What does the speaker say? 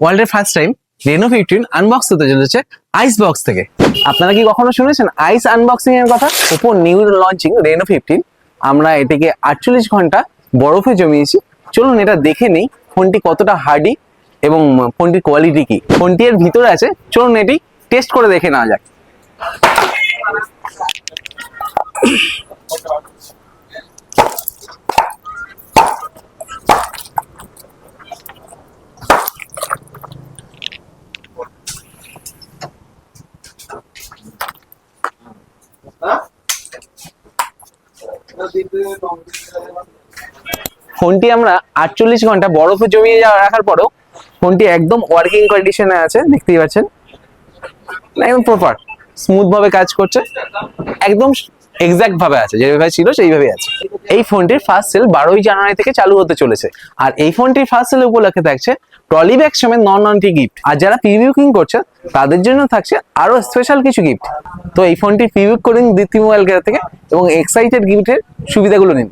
ওয়ার্ল্ডের first time Reno 15 unbox হতে চলেছে আইস বক্স থেকে। আপনারা কি কখনো শুনেছেন আইস আনবক্সিং এর কথা? ওপো নিউ লঞ্চিং রেনো 15, আমরা এটাকে 48 ঘন্টা বরফে জমিয়েছি। চলুন এটা দেখে নেই ফোনটি কতটা হার্ডি এবং ফোনটির কোয়ালিটি কি। ফোনটি এর ভিতরে আছে, চলুন এটি টেস্ট করে দেখে নেওয়া যাক। ফোনটি আমরা 48 ঘন্টা বরফে জমিয়ে রাখার পরেও ফোনটি একদম ওয়ার্কিং কন্ডিশনে আছে, দেখতেই পাচ্ছেন। একদম প্রপার স্মুথ ভাবে কাজ করছে, একদম এক্সাক্ট ভাবে আছে, যেভাবে ছিল সেইভাবেই আছে। এই ফোনটির ফার্স্ট সেল 12ই জানুয়ারি থেকে চালু হতে চলেছে। আর এই ফোনটির ফার্স্ট সেল উপলক্ষে থাকছে ট্রলি ব্যাগ সমেত নন গিফট। আর যারা প্রিভিউ করছে তাদের জন্য থাকছে আরো স্পেশাল কিছু গিফট। তো এই ফোনটি প্রিভিউ করুন দীপ্তি মোবাইল কেয়ার থেকে এবং এক্সাইটেড গিফটের সুবিধাগুলো নিন।